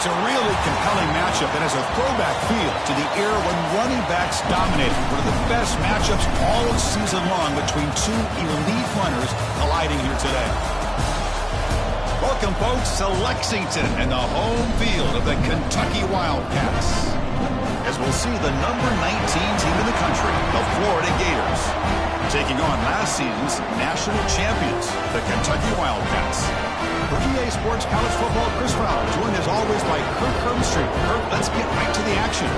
It's a really compelling matchup that has a throwback feel to the era when running backs dominated. One of the best matchups all season long between two elite runners colliding here today. Welcome, folks, to Lexington and the home field of the Kentucky Wildcats, as we'll see the number 19 team in the country, the Florida Gators, taking on last season's national champions, the Kentucky Wildcats. For EA Sports College Football, Chris Fowler, joined as always by Kirk Hermstreet. Kirk, let's get right to the action.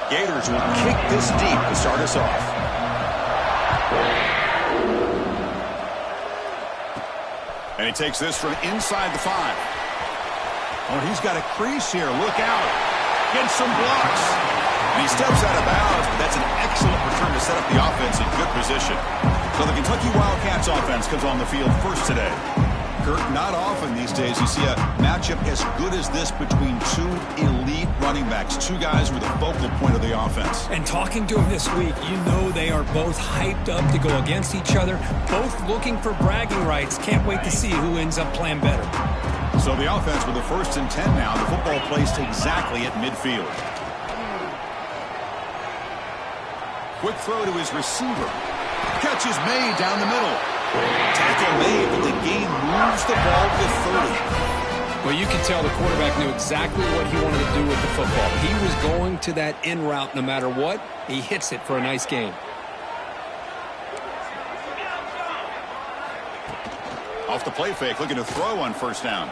Gators will kick this deep to start us off. And he takes this from inside the 5. Oh, he's got a crease here. Look out. Gets some blocks. And he steps out of bounds, but that's an excellent return to set up the offense in good position. So the Kentucky Wildcats offense comes on the field first today. Kirk, not often these days you see a matchup as good as this between two elite running backs, two guys who are the focal point of the offense. And talking to him this week, you know they are both hyped up to go against each other, both looking for bragging rights. Can't wait to see who ends up playing better. So the offense with the 1st and 10 now, the football placed exactly at midfield. Quick throw to his receiver. Catch is made down the middle. Tackle made, but the game moves the ball to 30. Well, you can tell the quarterback knew exactly what he wanted to do with the football. He was going to that in route no matter what. He hits it for a nice gain. Off the play fake, looking to throw on 1st down.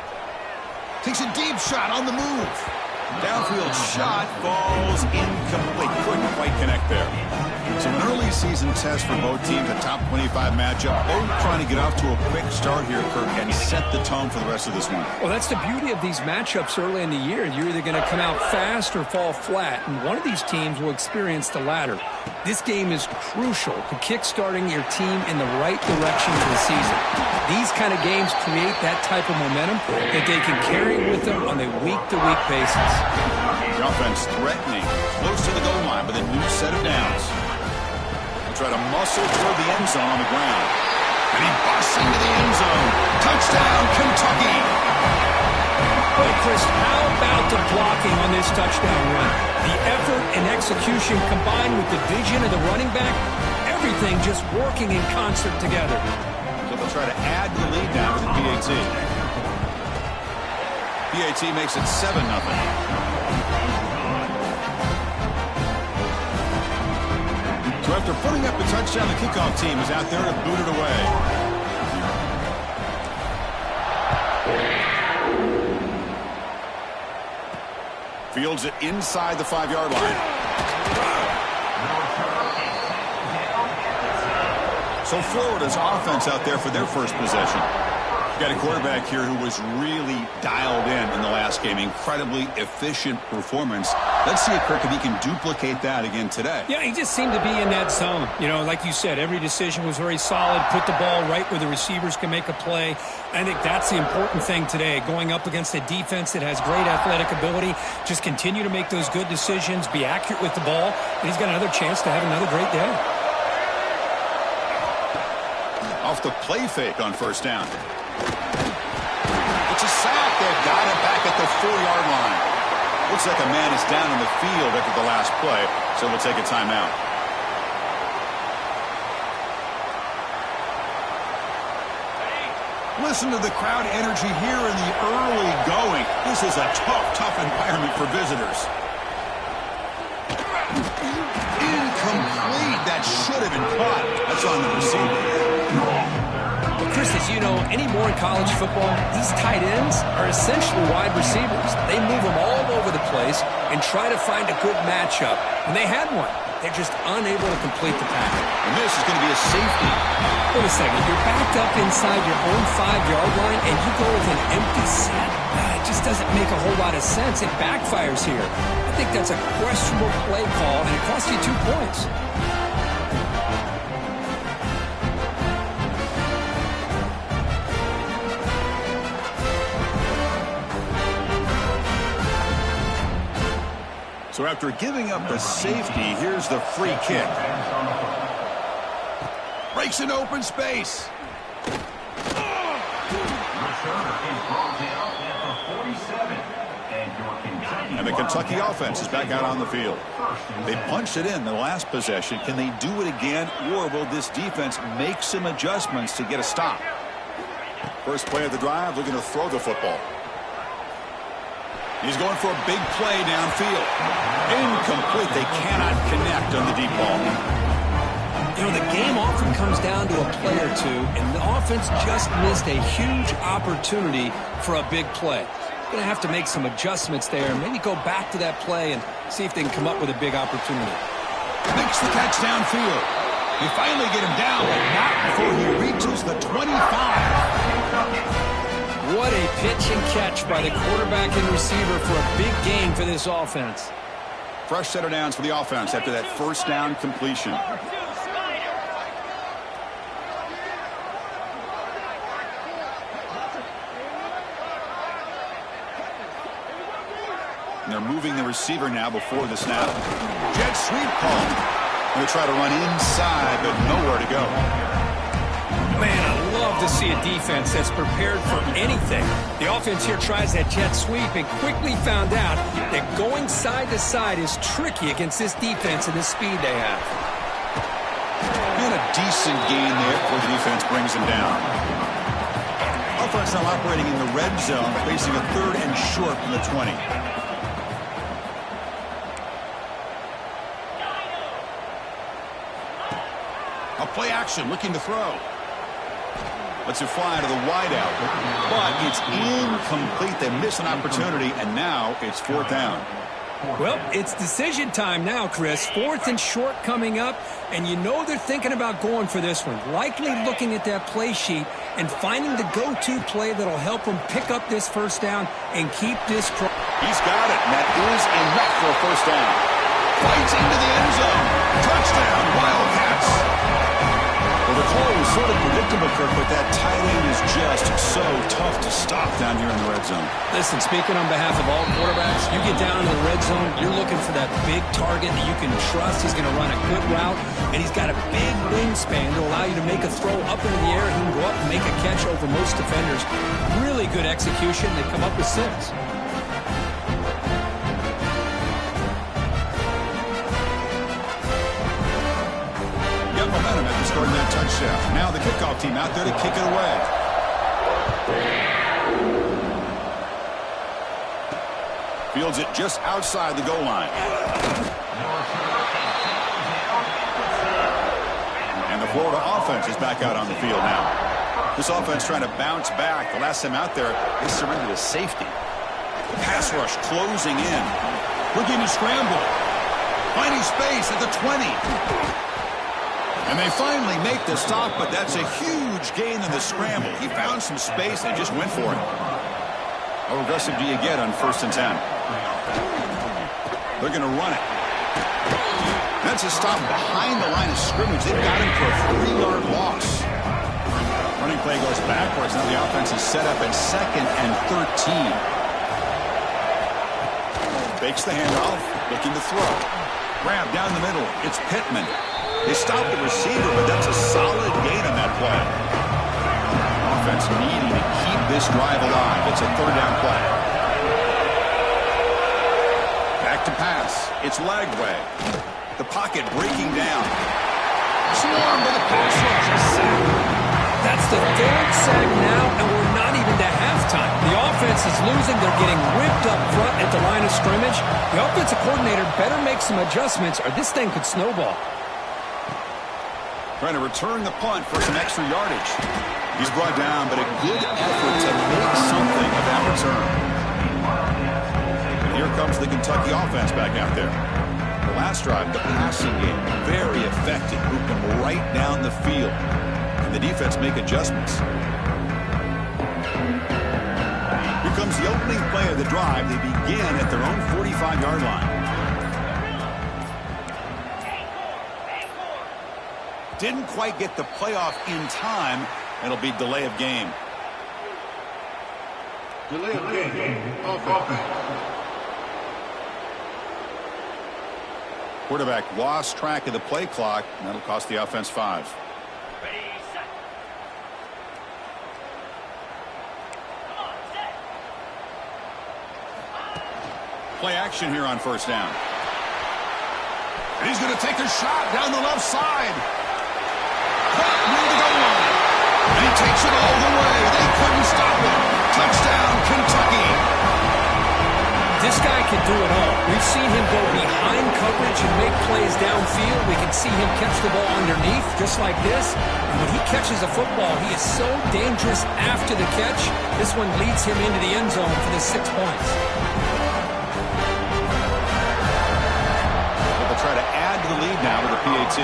Takes a deep shot on the move. Downfield shot falls incomplete. Couldn't quite connect there. So an early season test for both teams, a top 25 matchup. Both trying to get off to a quick start here, Kirk, and set the tone for the rest of this one. Well, that's the beauty of these matchups early in the year. You're either going to come out fast or fall flat, and one of these teams will experience the latter. This game is crucial to kick-starting your team in the right direction for the season. These kind of games create that type of momentum that they can carry with them on a week-to-week basis. The offense threatening, close to the goal line with a new set of downs. Try to muscle toward the end zone on the ground. And he busts into the end zone. Touchdown, Kentucky! Hey, Chris, how about the blocking on this touchdown run? The effort and execution combined with the vision of the running back, everything just working in concert together. So they'll try to add to the lead now with the PAT. PAT makes it 7-0. So after putting up the touchdown, the kickoff team is out there to boot it away. Fields it inside the 5-yard line. So Florida's offense out there for their first possession. Got a quarterback here who was really dialed in the last game. Incredibly efficient performance. Let's see, Kirk, if he can duplicate that again today. Yeah, he just seemed to be in that zone. You know, like you said, every decision was very solid. Put the ball right where the receivers can make a play. I think that's the important thing today. Going up against a defense that has great athletic ability. Just continue to make those good decisions. Be accurate with the ball. And he's got another chance to have another great day. Off the play fake on 1st down. It's a sack. They've got it back at the 4-yard line. Looks like a man is down in the field after the last play, so we'll take a timeout. Listen to the crowd energy here in the early going. This is a tough environment for visitors. Incomplete. That should have been caught. That's on the receiver. Chris, it As you know, anymore in college football, these tight ends are essentially wide receivers. They move them all over the place and try to find a good matchup. When they had one, they're just unable to complete the pass. And this is going to be a safety. Wait a second. You're backed up inside your own 5-yard line, and you go with an empty set? It just doesn't make a whole lot of sense. It backfires here. I think that's a questionable play call, and it cost you 2 points. So after giving up the safety, here's the free kick. Breaks an open space. And the Kentucky offense is back out on the field. They punched it in the last possession. Can they do it again, or will this defense make some adjustments to get a stop? First play of the drive, looking to throw the football. He's going for a big play downfield. Incomplete. They cannot connect on the deep ball. You know, the game often comes down to a play or two, and the offense just missed a huge opportunity for a big play. Going to have to make some adjustments there, and maybe go back to that play and see if they can come up with a big opportunity. Makes the catch downfield. They finally get him down, but not before he reaches the 25. What a pitch and catch by the quarterback and receiver for a big gain for this offense. Fresh set of downs for the offense after that first down completion. And they're moving the receiver now before the snap. Jet sweep call. Going to try to run inside, but nowhere to go. Man, I love to see a defense that's prepared for anything. The offense here tries that jet sweep and quickly found out that going side to side is tricky against this defense and the speed they have. And a decent gain there before the defense brings him down. Offense now operating in the red zone, facing a 3rd and short from the 20. A play action, looking to throw. Lets it fly to the wideout, but it's incomplete. They miss an opportunity, and now it's 4th down. Well, it's decision time now, Chris. 4th and short coming up, and you know they're thinking about going for this one. Likely looking at that play sheet and finding the go-to play that'll help them pick up this first down and keep this. He's got it, and that is enough for a first down. Fights into the end zone. Touchdown, Wildcats. Well, the call was sort of predictable, Kirk, but that tight end is just so tough to stop down here in the red zone. Listen, speaking on behalf of all quarterbacks, you get down to the red zone, you're looking for that big target that you can trust. He's going to run a good route, and he's got a big wingspan to allow you to make a throw up into the air. He can go up and make a catch over most defenders. Really good execution. They come up with 6. Momentum after scoring that touchdown. Now the kickoff team out there to kick it away. Fields it just outside the goal line. And the Florida offense is back out on the field now. This offense trying to bounce back. The last time out there, they surrendered a safety. Pass rush closing in. Looking to scramble. Finding space at the 20. And they finally make the stop, but that's a huge gain in the scramble. He found some space and just went for it. How aggressive do you get on 1st and 10? They're going to run it. That's a stop behind the line of scrimmage. They've got him for a 3-yard loss. Running play goes backwards. Now the offense is set up at 2nd and 13. Fakes the handoff, looking to throw. Grab down the middle. It's Pittman. They stopped the receiver, but that's a solid gain on that play. Offense needing to keep this drive alive. It's a 3rd down play. Back to pass. It's Lagway. The pocket breaking down. Swarmed by the pass rush. A sack. That's the 3rd sack now, and we're not even to halftime. The offense is losing. They're getting ripped up front at the line of scrimmage. The offensive coordinator better make some adjustments, or this thing could snowball. Trying to return the punt for some extra yardage. He's brought down, but a good effort to make something of that return. And here comes the Kentucky offense back out there. The last drive, the passing game, very effective. Moved them right down the field. And the defense make adjustments. Here comes the opening play of the drive. They begin at their own 45-yard line. Didn't quite get the playoff in time. It'll be delay of game. Delay of game. Offense. Quarterback lost track of the play clock, and that'll cost the offense 5. Play action here on first down. And he's going to take a shot down the left side. Caught near the goal line. And he takes it all the way. They couldn't stop him. Touchdown, Kentucky. This guy can do it all. We've seen him go behind coverage and make plays downfield. We can see him catch the ball underneath, just like this. And when he catches a football, he is so dangerous after the catch. This one leads him into the end zone for the 6 points. They'll try to add to the lead now with a PAT.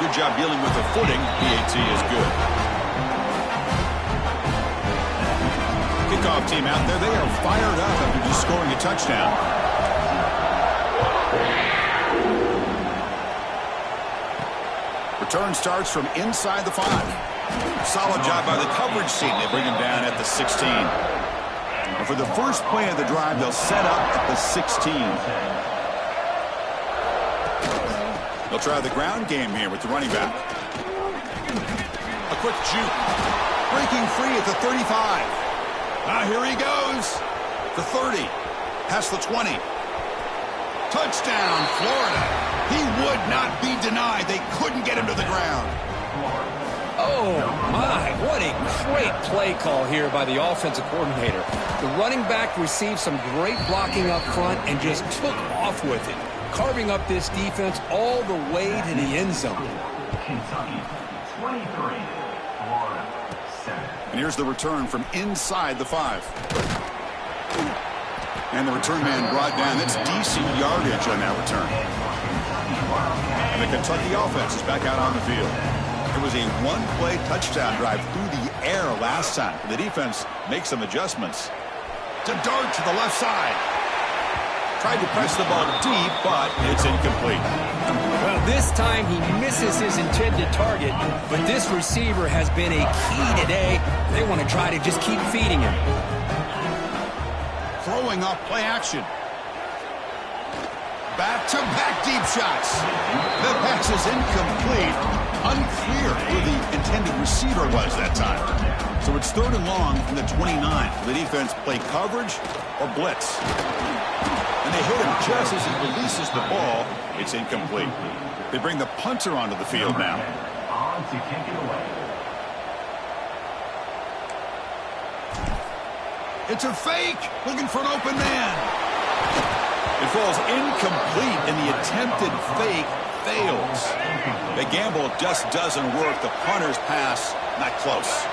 Good job dealing with the footing. PAT is good. Kickoff team out there. They are fired up after just scoring a touchdown. Return starts from inside the 5. Solid job by the coverage team. They bring him down at the 16. And for the first play of the drive, they'll set up at the 16. They'll try the ground game here with the running back. A quick juke. Breaking free at the 35. Here he goes. The 30. Past the 20. Touchdown, Florida. He would not be denied. They couldn't get him to the ground. Oh, my. What a great play call here by the offensive coordinator. The running back received some great blocking up front and just took off with it, carving up this defense all the way to the end zone. Kentucky 23, Florida 7. And here's the return from inside the 5. And the return man brought down. That's decent yardage on that return. And the Kentucky offense is back out on the field. It was a one-play touchdown drive through the air last time. The defense makes some adjustments. To dart to the left side. Tried to press the ball deep, but it's incomplete. Well, this time he misses his intended target, but this receiver has been a key today. They want to try to just keep feeding him. Throwing off play action. Back-to-back deep shots. The pass is incomplete. Unclear who the intended receiver was that time. So it's 3rd and long from the 29. The defense play coverage or blitz. And they hit him just as he releases the ball. It's incomplete. They bring the punter onto the field now. On to kick it away. It's a fake. Looking for an open man. It falls incomplete, and the attempted fake fails. The gamble just doesn't work. The punter's pass, not close.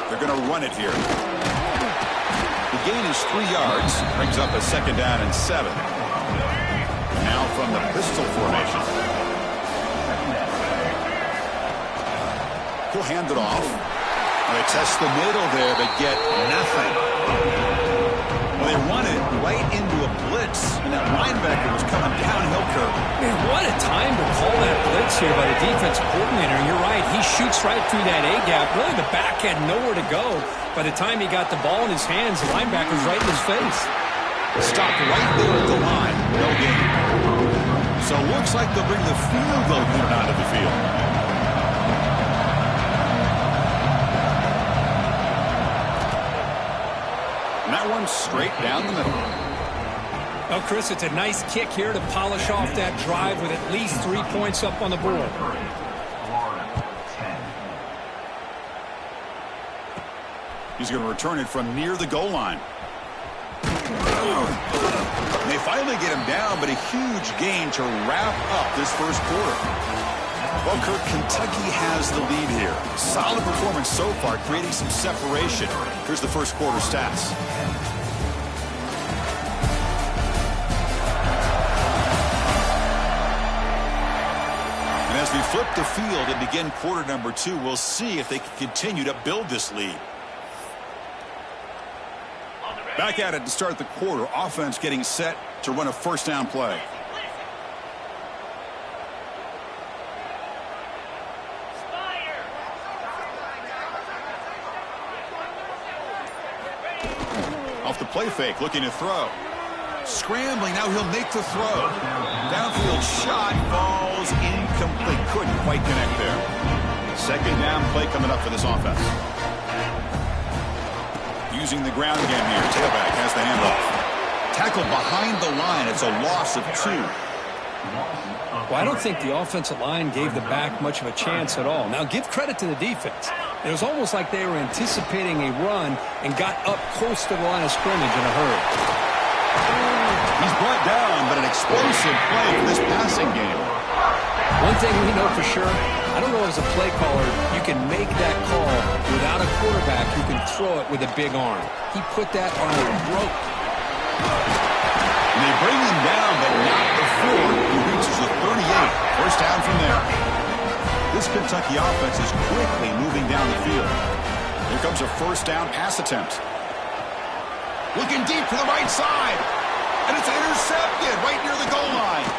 They're going to run it here. The gain is 3 yards. Brings up a 2nd down and 7. Now from the pistol formation. He'll hand it off. They test the middle there, but get nothing. Well, they run it right into a blitz, and that linebacker was coming downhill curve. Man, what a time to call that blitz here by the defensive coordinator. And you're right, he shoots right through that A-gap. Really, the back had nowhere to go. By the time he got the ball in his hands, the linebacker's right in his face. Stopped right there at the line. No gain. So it looks like they'll bring the field goal unit onto the field. And that one straight down the middle. Well, Chris, it's a nice kick here to polish off that drive with at least 3 points up on the board. Florida 10. He's going to return it from near the goal line. They finally get him down, but a huge gain to wrap up this first quarter. Well, Kirk, Kentucky has the lead here. Solid performance so far, creating some separation. Here's the first quarter stats. And as we flip the field and begin quarter number 2, we'll see if they can continue to build this lead. Back at it to start the quarter. Offense getting set to run a first down play. Off the play fake, looking to throw. Scrambling, now he'll make the throw. Downfield shot, falls incomplete. Couldn't quite connect there. Second down play coming up for this offense. Using the ground game here. Tailback has the handoff. Tackled behind the line. It's a loss of 2. Well, I don't think the offensive line gave the back much of a chance at all. Now, give credit to the defense. It was almost like they were anticipating a run and got up close to the line of scrimmage in a hurry. He's brought down, but an explosive play for this passing game. One thing we know for sure, I don't know as a play caller, you can make that call without a quarterback who can throw it with a big arm. He put that on a rope. And they bring him down, but not before he reaches the 38. First down from there. This Kentucky offense is quickly moving down the field. Here comes a first down pass attempt. Looking deep to the right side. And it's intercepted right near the goal line.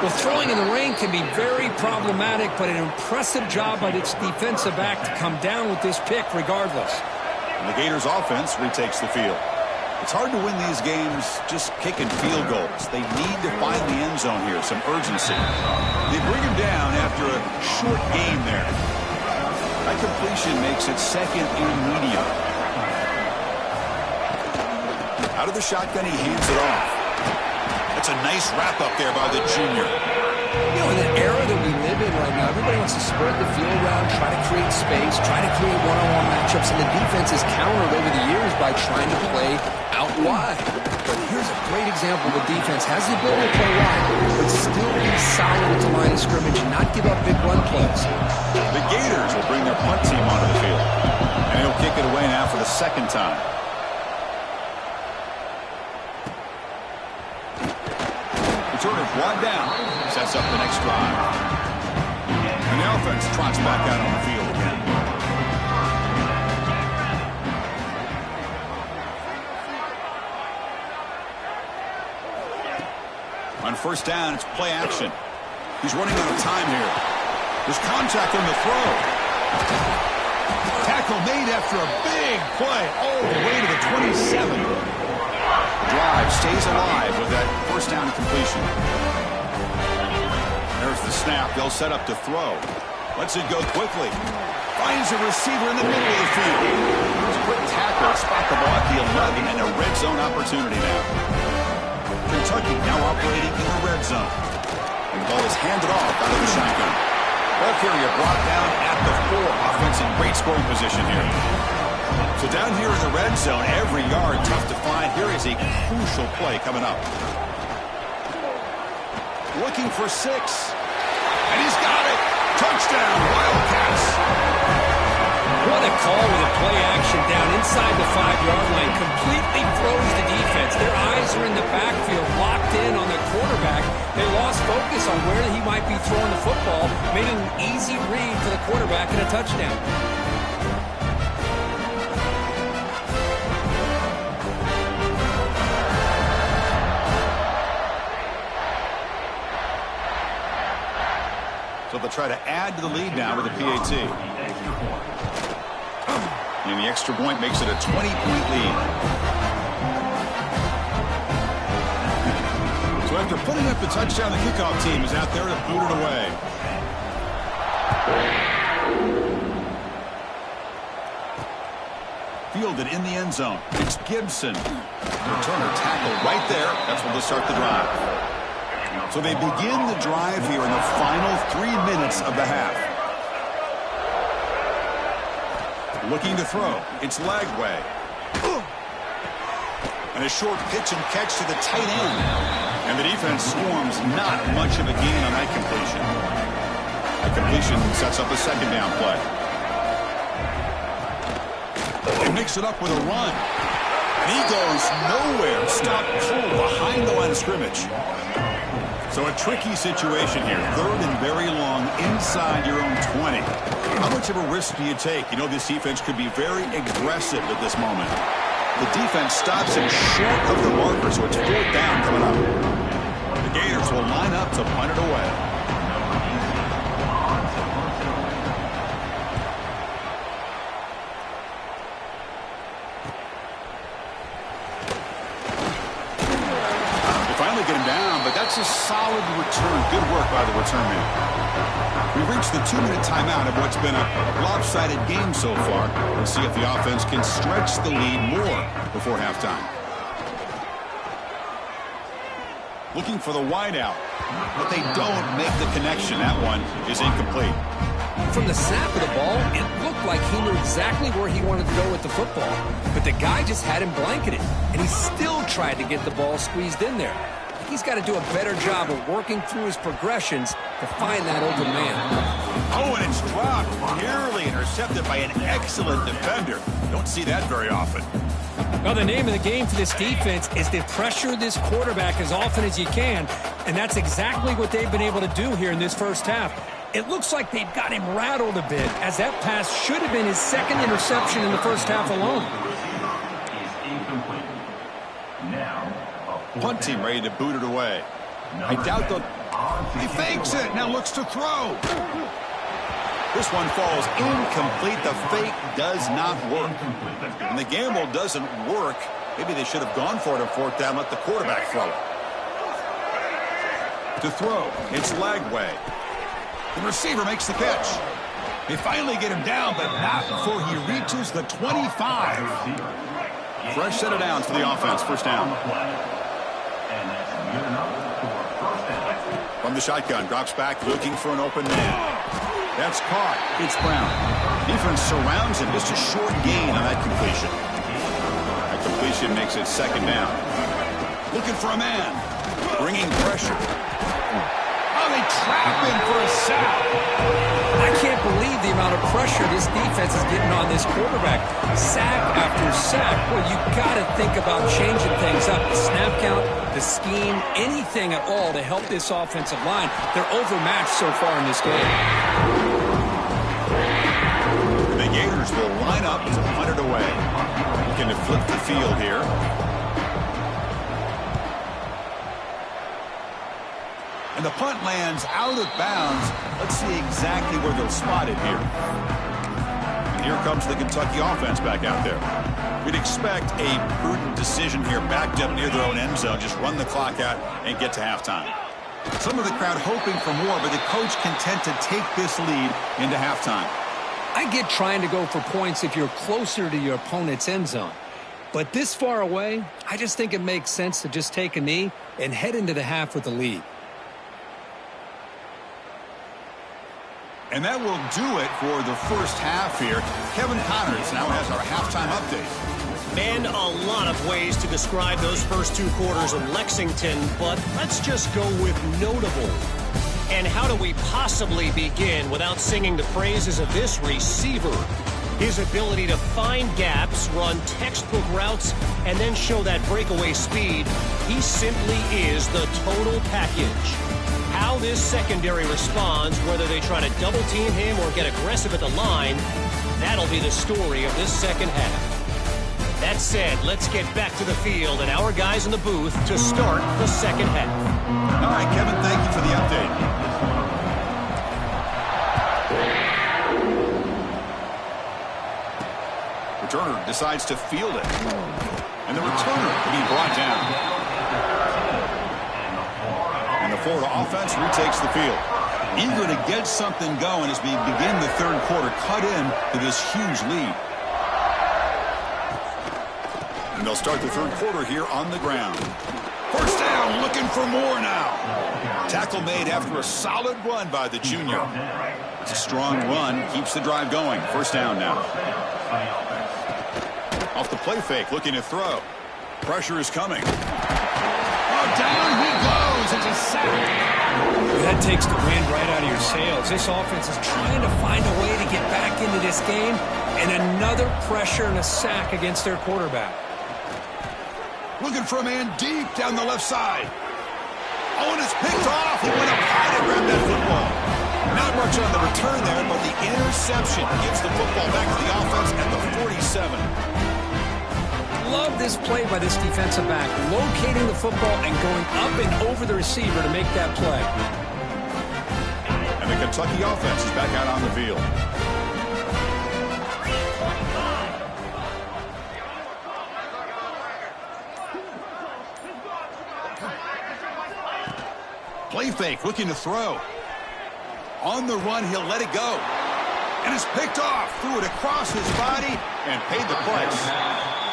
Well, throwing in the rain can be very problematic, but an impressive job by its defensive back to come down with this pick regardless. And the Gators offense retakes the field. It's hard to win these games just kicking field goals. They need to find the end zone here, some urgency. They bring him down after a short gain there. That completion makes it second and medium. Out of the shotgun, he hands it off. That's a nice wrap-up there by the junior. You know, in the era that we live in right now, everybody wants to spread the field around, try to create space, try to create one-on-one matchups, and the defense is countered over the years by trying to play out wide. But here's a great example of a defense has the ability to play wide, but still be solid at the line of scrimmage and not give up big run plays. The Gators will bring their punt team onto the field. And he'll kick it away now for the second time. Returner brought down. Sets up the next drive. And the offense trots back out on the field again. On first down, it's play action. He's running out of time here. There's contact on the throw. Tackle made after a big play all the way to the 27. Drive stays alive with that first down completion. There's the snap. They'll set up to throw. Lets it go quickly. Finds a receiver in the middle of the field. There's a quick tackle. Spot the ball at the 11 and a red zone opportunity now. Kentucky now operating in the red zone. And the ball is handed off out of the shotgun. Ball carrier brought down at the 4. Offense in great scoring position here. So down here in the red zone, every yard tough to find. Here is a crucial play coming up. Looking for 6. And he's got it. Touchdown, Wildcats. What a call with a play action down inside the 5-yard line. Completely throws the defense. Their eyes are in the backfield, locked in on the quarterback. They lost focus on where he might be throwing the football. Made an easy read for the quarterback and a touchdown. So they'll try to add to the lead now with a PAT. And the extra point makes it a 20-point lead. So after putting up the touchdown, the kickoff team is out there to boot it away. Fielded in the end zone. It's Gibson. Returner tackle right there. That's when they'll start the drive. So they begin the drive here in the final 3 minutes of the half. Looking to throw. It's Lagway. And a short pitch and catch to the tight end. And the defense swarms, not much of a gain on that completion. The completion sets up a second down play. They mix it up with a run. And he goes nowhere. Stop cold behind the line of scrimmage. So a tricky situation here. Third and very long inside your own 20. How much of a risk do you take? You know this defense could be very aggressive at this moment. The defense stops him short of the marker, so it's fourth down coming up. The Gators will line up to punt it away. They finally get him down, but that's a solid return. Good work by the return man. We've reached the 2-minute timeout of what's been a lopsided game so far. We'll see if the offense can stretch the lead more before halftime. Looking for the wideout, but they don't make the connection. That one is incomplete. From the snap of the ball, it looked like he knew exactly where he wanted to go with the football. But the guy just had him blanketed, and he still tried to get the ball squeezed in there. He's got to do a better job of working through his progressions to find that open man. Oh, and it's dropped. Nearly intercepted by an excellent defender. Don't see that very often. Well, the name of the game for this defense is to pressure this quarterback as often as you can, and that's exactly what they've been able to do here in this first half. It looks like they've got him rattled a bit, as that pass should have been his second interception in the first half alone. Punt team ready to boot it away. I doubt they'll... He fakes it, now looks to throw. This one falls incomplete. The fake does not work. And the gamble doesn't work. Maybe they should have gone for it on fourth down, let the quarterback throw it. To throw, it's Lagway. The receiver makes the catch. They finally get him down, but not before he reaches the 25. Fresh set of downs for the offense, first down. From the shotgun, drops back, looking for an open man. That's caught. It's Brown. Defense surrounds him. Just a short gain on that completion. That completion makes it second down. Looking for a man. Bringing pressure. Oh, they trap him for a sack. I can't believe the amount of pressure this defense is getting on this quarterback. Sack after sack. Well, you got to think about changing things up. The snap count, the scheme, anything at all to help this offensive line. They're overmatched so far in this game. The Gators will line up to punt it away. Looking to flip the field here. And the punt lands out of bounds. Let's see exactly where they'll spot it here. And here comes the Kentucky offense back out there. We'd expect a prudent decision here, backed up near their own end zone. Just run the clock out and get to halftime. Some of the crowd hoping for more, but the coach content to take this lead into halftime. I get trying to go for points if you're closer to your opponent's end zone. But this far away, I just think it makes sense to just take a knee and head into the half with the lead. And that will do it for the first half here. Kevin Connors now has our halftime update. Man, a lot of ways to describe those first two quarters in Lexington, but let's just go with notable. And how do we possibly begin without singing the praises of this receiver? His ability to find gaps, run textbook routes, and then show that breakaway speed. He simply is the total package. How this secondary responds, whether they try to double team him or get aggressive at the line, that'll be the story of this second half. That said, let's get back to the field and our guys in the booth to start the second half. All right, Kevin, thank you for the update. Returner decides to field it. And the returner will be brought down. And the Florida offense retakes the field. Eager to get something going as we begin the third quarter, cut in to this huge lead. And they'll start the third quarter here on the ground. First down, looking for more now. Tackle made after a solid run by the junior. It's a strong run, keeps the drive going. First down now. Off the play fake, looking to throw. Pressure is coming. Oh, down he goes. It's a sack. That takes the wind right out of your sails. This offense is trying to find a way to get back into this game, and another pressure and a sack against their quarterback. Looking for a man deep down the left side. Oh, and it's picked off. He went up high to grab that football. Not much on the return there, but the interception gives the football back to the offense at the 47. Love this play by this defensive back, locating the football and going up and over the receiver to make that play. And the Kentucky offense is back out on the field. Play fake, looking to throw. On the run, he'll let it go. And it's picked off. Threw it across his body and paid the price.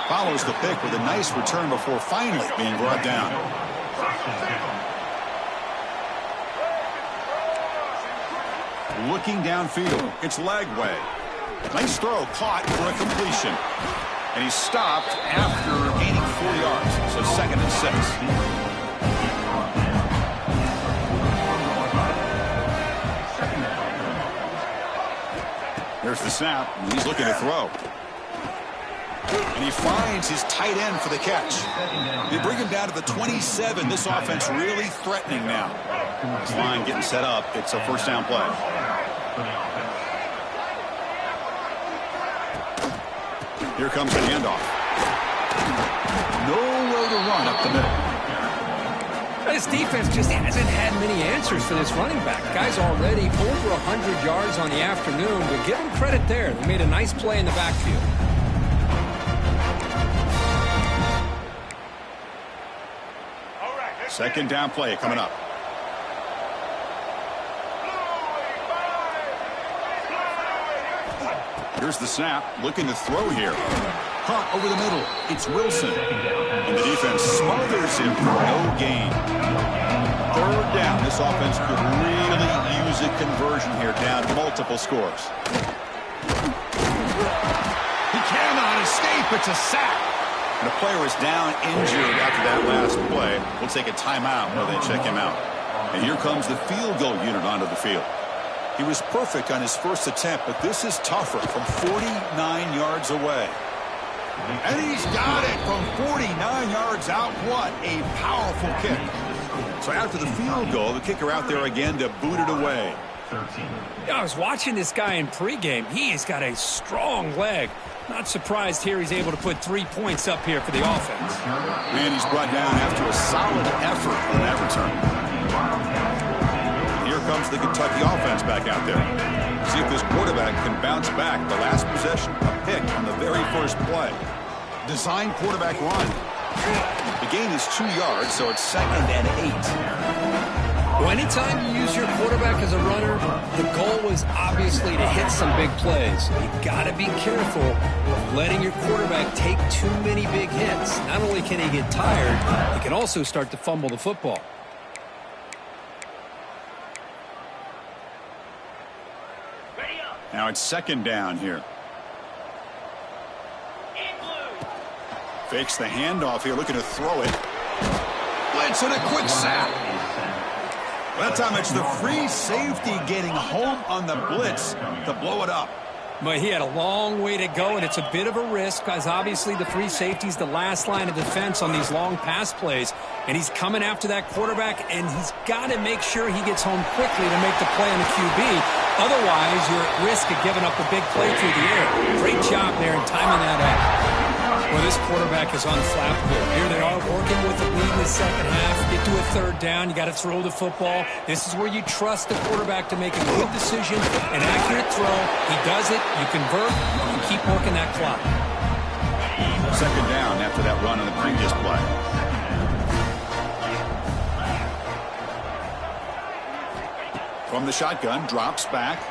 Follows the pick with a nice return before finally being brought down. Looking downfield, it's Lagway. Nice throw, caught for a completion. And he's stopped after gaining 4 yards, so 2nd and 6. There's the snap, and he's looking to throw. And he finds his tight end for the catch. They bring him down to the 27. This offense really threatening now. This line getting set up. It's a first down play. Here comes the handoff. Nowhere to run up the middle. This defense just hasn't had many answers for this running back. Guy's already over 100 yards on the afternoon, but give him credit there. They made a nice play in the backfield. Second down play coming up. Here's the snap, looking to throw here. Caught over the middle. It's Wilson. And the defense smothers him for no gain. Third down. This offense could really use a conversion here, down multiple scores. He cannot escape. It's a sack. And the player is down injured after that last play. We'll take a timeout while they check him out. And here comes the field goal unit onto the field. He was perfect on his first attempt, but this is tougher from 49 yards away. And he's got it from 49 yards out. What a powerful kick. So after the field goal, the kicker out there again to boot it away. Yeah, I was watching this guy in pregame. He's got a strong leg. Not surprised here he's able to put 3 points up here for the offense. And he's brought down after a solid effort on that return. And here comes the Kentucky offense back out there. See if this quarterback can bounce back. The last possession, a pick on the very first play. Design quarterback run. The gain is 2 yards, so it's 2nd and 8. Well, anytime you use your quarterback as a runner, the goal was obviously to hit some big plays. You got to be careful of letting your quarterback take too many big hits. Not only can he get tired, he can also start to fumble the football. Now it's 2nd down here. Fakes the handoff here, looking to throw it. Blitz and a quick sack. That time it's the free safety getting home on the blitz to blow it up. But he had a long way to go, and it's a bit of a risk because obviously the free safety's the last line of defense on these long pass plays. And he's coming after that quarterback, and he's got to make sure he gets home quickly to make the play on the QB. Otherwise, you're at risk of giving up a big play through the air. Great job there in timing that up. Well, this quarterback is unflappable. Here they are working with the lead in the second half. Get to a 3rd down. You got to throw the football. This is where you trust the quarterback to make a good decision, an accurate throw. He does it. You convert. You keep working that clock. 2nd down after that run on the previous play. From the shotgun, drops back.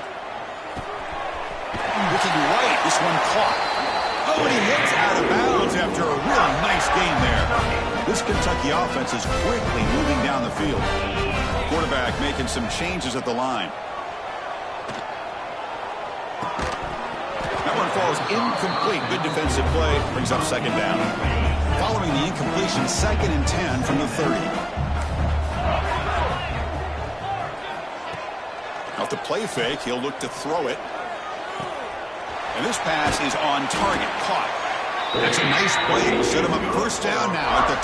Looking right, this one caught. Oh, and he hits out of bounds after a really nice game there. This Kentucky offense is quickly moving down the field. Quarterback making some changes at the line. That one falls incomplete. Good defensive play. Brings up 2nd down. Following the incompletion, 2nd and 10 from the 30. Off the play fake, he'll look to throw it. And this pass is on target, caught. That's a nice play. Set him up 1st down now at the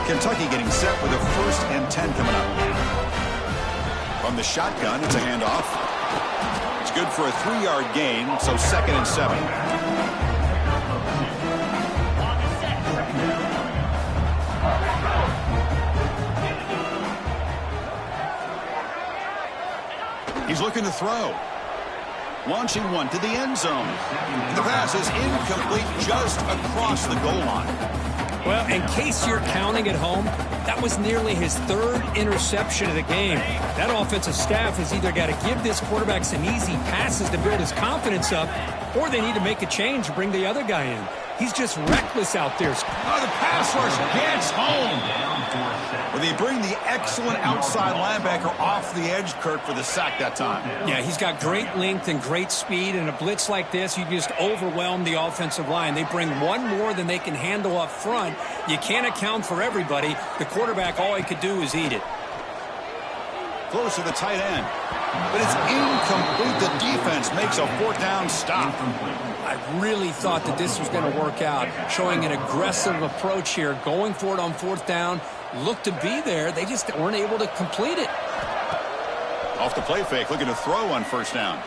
12. Kentucky getting set with a 1st and 10 coming up. From the shotgun, it's a handoff. It's good for a 3-yard gain, so 2nd and 7. He's looking to throw. Launching one to the end zone. The pass is incomplete just across the goal line. Well, in case you're counting at home, that was nearly his 3rd interception of the game. That offensive staff has either got to give this quarterback some easy passes to build his confidence up, or they need to make a change and bring the other guy in. He's just reckless out there. Oh, the pass rush gets home. Well, they bring the excellent outside linebacker off the edge, Kirk, for the sack that time. Yeah, he's got great length and great speed. In a blitz like this, you just overwhelm the offensive line. They bring one more than they can handle up front. You can't account for everybody. The quarterback, all he could do is eat it. Close to the tight end. But it's incomplete. The defense makes a 4th down stop. I really thought that this was going to work out, showing an aggressive approach here, going for it on 4th down, looked to be there. They just weren't able to complete it. Off the play fake, looking to throw on 1st down.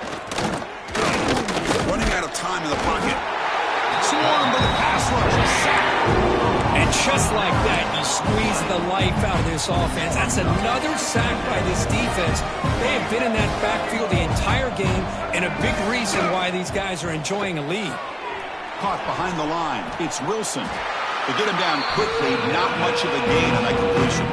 Running out of time in the pocket. Swarmed by the pass rush. And just like that, you squeeze the life out of this offense. That's another sack by this defense. They have been in that backfield the entire game, and a big reason why these guys are enjoying a lead. Caught behind the line. It's Wilson. To get him down quickly, not much of a gain on that completion.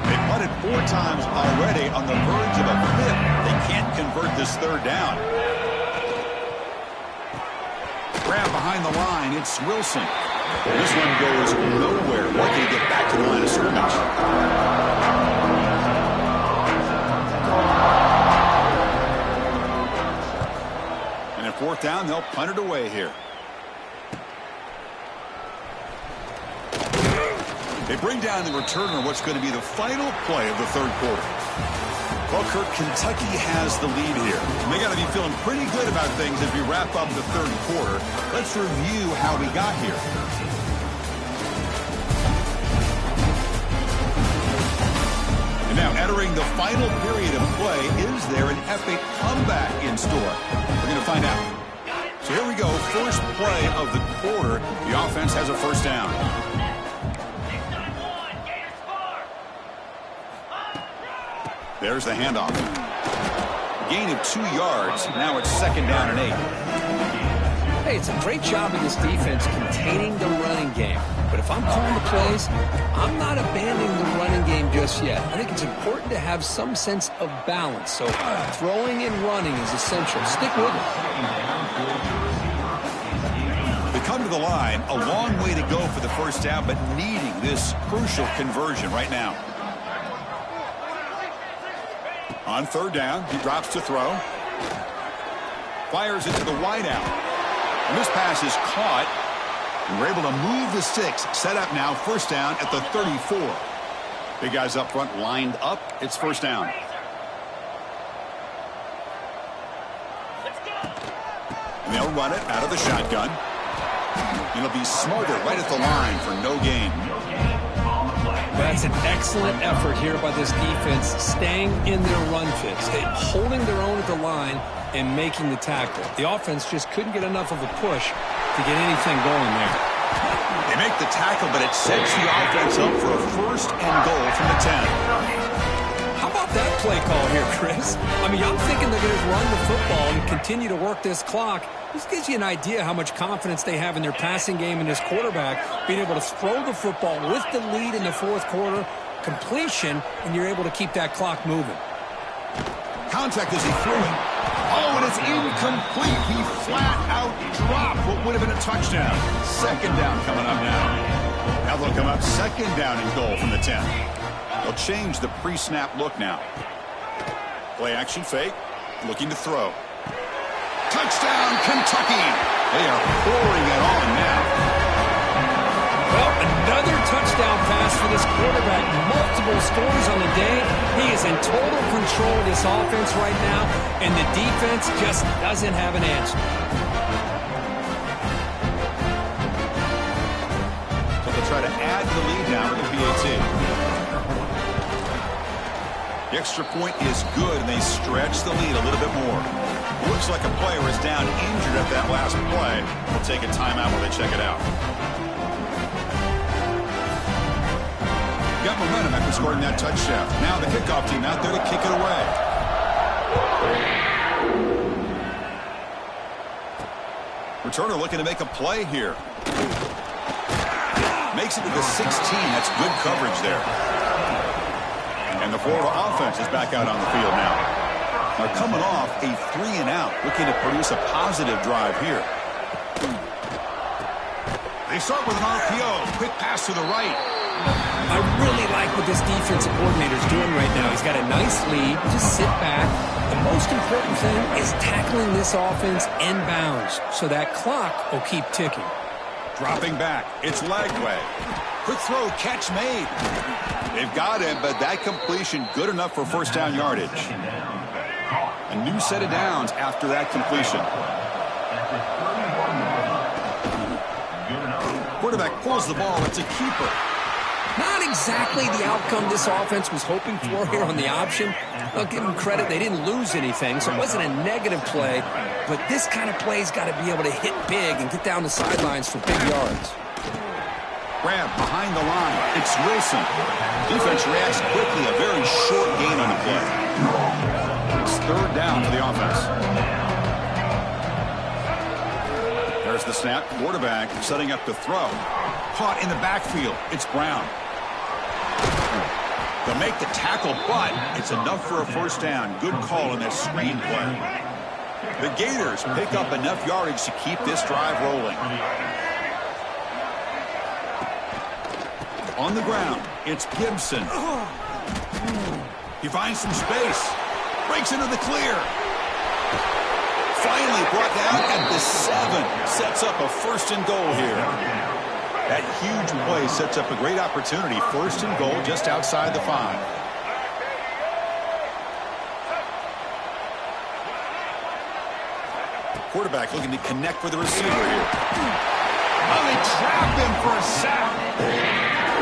They punted 4 times already on the verge of a 5th. They can't convert this 3rd down. Grab behind the line. It's Wilson. This one goes nowhere. Lucky to get back to the line of scrimmage. And at 4th down, they'll punt it away here. They bring down the returner what's going to be the final play of the 3rd quarter. Well, Kirk, Kentucky has the lead here. And they got to be feeling pretty good about things as we wrap up the 3rd quarter. Let's review how we got here. And now entering the final period of play, is there an epic comeback in store? We're going to find out. So here we go, first play of the quarter. The offense has a 1st down. There's the handoff. Gain of 2 yards. Now it's 2nd down and 8. Hey, it's a great job of this defense containing the running game. But if I'm calling the plays, I'm not abandoning the running game just yet. I think it's important to have some sense of balance. So throwing and running is essential. Stick with it. They come to the line. A long way to go for the 1st down, but needing this crucial conversion right now. On 3rd down, he drops to throw. Fires it to the wideout. And this pass is caught. And we're able to move the sticks. Set up now, 1st down at the 34. Big guys up front lined up. It's 1st down. And they'll run it out of the shotgun. It'll be smothered right at the line for no gain. That's an excellent effort here by this defense, staying in their run fits, holding their own at the line and making the tackle. The offense just couldn't get enough of a push to get anything going there. They make the tackle, but it sets the offense up for a 1st and goal from the 10. How about that play call here, Chris? I mean, I'm thinking they're going to run the football and continue to work this clock. This gives you an idea how much confidence they have in their passing game and this quarterback, being able to throw the football with the lead in the 4th quarter, completion, and you're able to keep that clock moving. Contact as he threw it. Oh, and it's incomplete. He flat out dropped what would have been a touchdown. 2nd down coming up now. Now they'll come up 2nd down and goal from the 10. They'll change the pre-snap look now. Play action fake. Looking to throw. Touchdown, Kentucky. They are pouring it on now. Well, another touchdown pass for this quarterback. Multiple scores on the day. He is in total control of this offense right now, and the defense just doesn't have an answer. So they'll try to add to the lead now with the PAT. The extra point is good, and they stretch the lead a little bit more. Looks like a player is down injured at that last play. We'll take a timeout while they check it out. Got momentum after scoring that touchdown. Now the kickoff team out there to kick it away. Returner looking to make a play here. Makes it to the 16. That's good coverage there. And the Florida offense is back out on the field now. They're coming off a 3-and-out, looking to produce a positive drive here. They start with an RPO. Quick pass to the right. I really like what this defensive coordinator is doing right now. He's got a nice lead. Just sit back. The most important thing is tackling this offense inbounds so that clock will keep ticking. Dropping back. It's Lagway. Quick throw. Catch made. They've got him, but that completion good enough for first down yardage. A new set of downs after that completion. Quarterback pulls the ball. It's a keeper. Not exactly the outcome this offense was hoping for here on the option. I'll give them credit. They didn't lose anything, so it wasn't a negative play. But this kind of play's got to be able to hit big and get down the sidelines for big yards. Grab behind the line. It's Wilson. Defense reacts quickly. A very short gain on the play. It's third down for the offense. There's the snap. Quarterback setting up to throw. Caught in the backfield. It's Brown. They'll make the tackle, but it's enough for a first down. Good call in that screen play. The Gators pick up enough yardage to keep this drive rolling. On the ground, it's Gibson. He finds some space. Breaks into the clear. Finally brought down at the 7. Sets up a first and goal here. That huge play sets up a great opportunity. First and goal just outside the 5. Quarterback looking to connect with the receiver here. Oh, they trap him for a sack.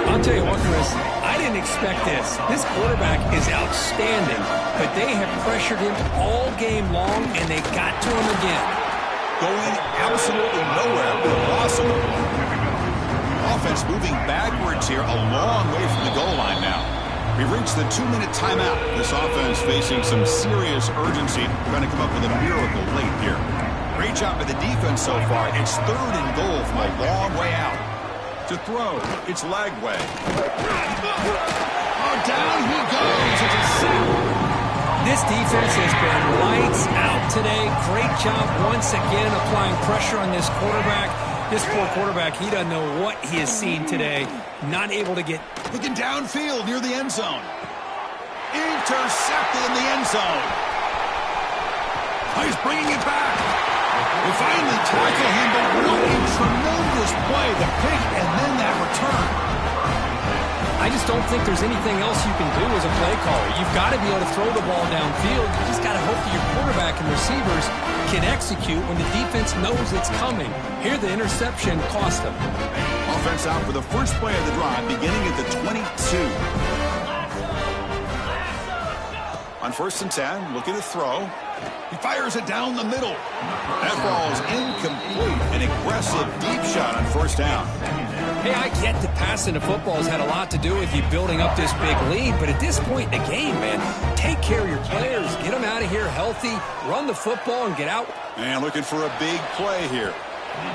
I'll tell you what, Chris, I didn't expect this. This quarterback is outstanding, but they have pressured him all game long, and they got to him again. Going absolutely nowhere but possible. Offense moving backwards here, a long way from the goal line now. We've reached the 2-minute timeout. This offense facing some serious urgency, trying to come up with a miracle late here. Great job by the defense so far. It's third and goal from a long way out. To throw, it's Lagway. Oh, down he goes. It's a sack. This defense has been lights out today. Great job once again applying pressure on this quarterback. This poor quarterback, he doesn't know what he has seen today. Not able to get... Looking downfield near the end zone. Intercepted in the end zone. Oh, he's bringing it back. We finally tackle him, but what a tremendous play. The pick and then that return. I just don't think there's anything else you can do as a play caller. You've got to be able to throw the ball downfield. You just got to hope that your quarterback and receivers can execute when the defense knows it's coming. Here, the interception cost them. Offense out for the first play of the drive, beginning at the 22. On first and 10, looking to throw. He fires it down the middle. That ball's incomplete. An aggressive deep shot on first down. Hey, I get that passing the football has had a lot to do with you building up this big lead, but at this point in the game, man, take care of your players. Get them out of here healthy, run the football, and get out. And looking for a big play here.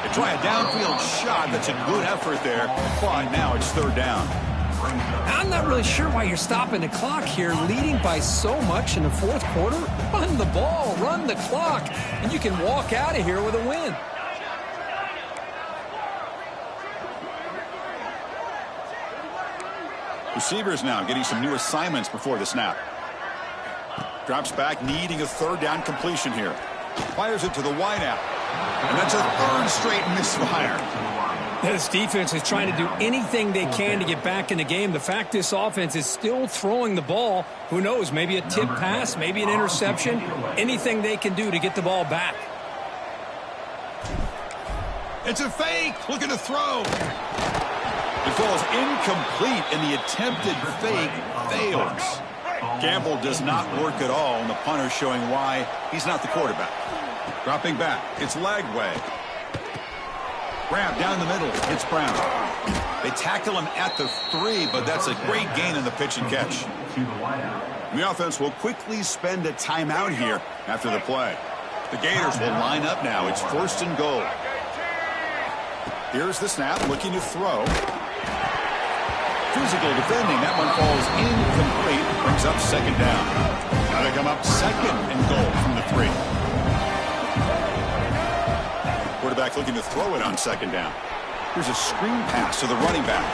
They try a downfield shot. That's a good effort there. But now it's third down. I'm not really sure why you're stopping the clock here, leading by so much in the fourth quarter. Run the ball, run the clock, and you can walk out of here with a win. Receivers now getting some new assignments before the snap. Drops back, needing a third down completion here. Fires it to the wideout. And that's a third straight misfire. This defense is trying to do anything they can to get back in the game. The fact this offense is still throwing the ball, who knows, maybe a tip pass, maybe an interception, anything they can do to get the ball back. It's a fake, looking to throw. It falls incomplete, and the attempted fake fails. Gamble does not work at all, and the punter showing why he's not the quarterback. Dropping back, it's Lagway. Grab down the middle, it's Brown. They tackle him at the 3, but that's a great gain in the pitch and catch. The offense will quickly spend a timeout here after the play. The Gators will line up now. It's 1st and goal. Here's the snap, looking to throw. Physical defending. That one falls incomplete. Brings up 2nd down. Now they come up 2nd and goal from the 3. Quarterback looking to throw it on 2nd down. Here's a screen pass to the running back.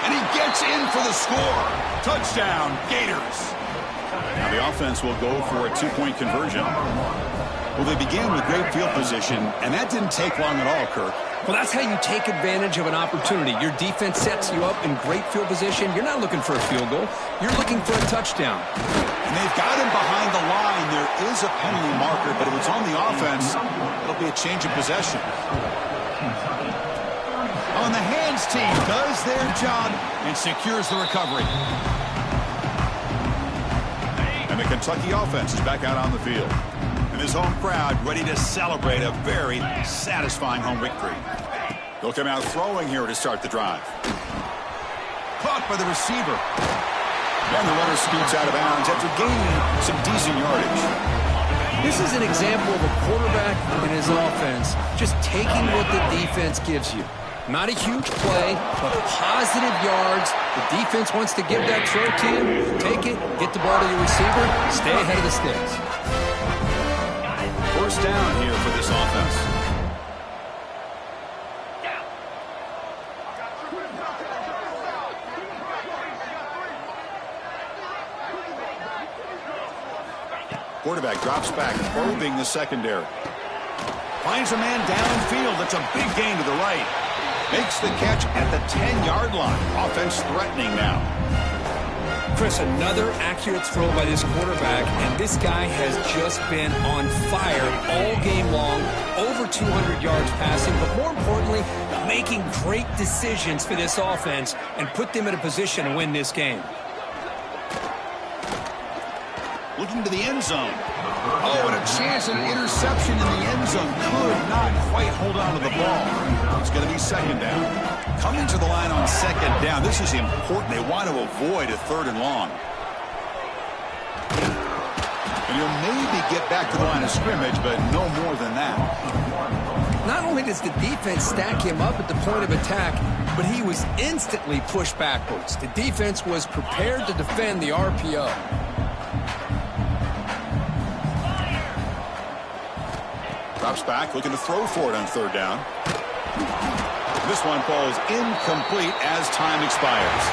And he gets in for the score. Touchdown, Gators. Now the offense will go for a 2-point conversion. Well, they began with great field position, and that didn't take long at all, Kirk. Well, that's how you take advantage of an opportunity. Your defense sets you up in great field position. You're not looking for a field goal. You're looking for a touchdown. And they've got him behind the line. There is a penalty marker, but if it's on the offense, it'll be a change of possession. On the hands team does their job and secures the recovery. And the Kentucky offense is back out on the field. And his home crowd ready to celebrate a very satisfying home victory. They'll come out throwing here to start the drive. Caught by the receiver. And the runner scoots out of bounds after gaining some decent yardage. This is an example of a quarterback and his offense just taking what the defense gives you. Not a huge play, but positive yards. The defense wants to give that throw to you. Take it, get the ball to your receiver, stay ahead of the sticks. 1st down here for this offense. Quarterback drops back, probing the secondary. Finds a man downfield. That's a big gain to the right. Makes the catch at the 10-yard line. Offense threatening now. Chris, another accurate throw by this quarterback, and this guy has just been on fire all game long, over 200 yards passing, but more importantly, making great decisions for this offense and put them in a position to win this game. Looking to the end zone. Oh, and a chance at an interception in the end zone. Could not quite hold on to the ball. It's going to be 2nd down. Coming to the line on 2nd down. This is important. They want to avoid a 3rd and long. And you'll maybe get back to the line of scrimmage, but no more than that. Not only does the defense stack him up at the point of attack, but he was instantly pushed backwards. The defense was prepared to defend the RPO. Drops back, looking to throw for it on 3rd down. This one falls incomplete as time expires.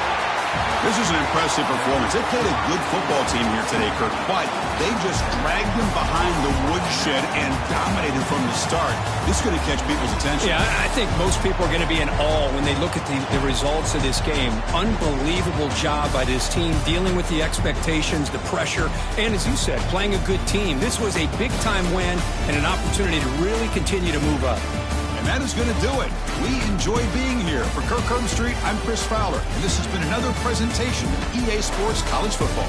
This is an impressive performance. They played a good football team here today, Kirk, but they just dragged them behind the woodshed and dominated from the start. This is going to catch people's attention. Yeah, I think most people are going to be in awe when they look at the results of this game. Unbelievable job by this team, dealing with the expectations, the pressure, and as you said, playing a good team. This was a big-time win and an opportunity to really continue to move up. And that is going to do it. We enjoy being here. For Kirk Street, I'm Chris Fowler, and this has been another presentation of EA Sports College Football.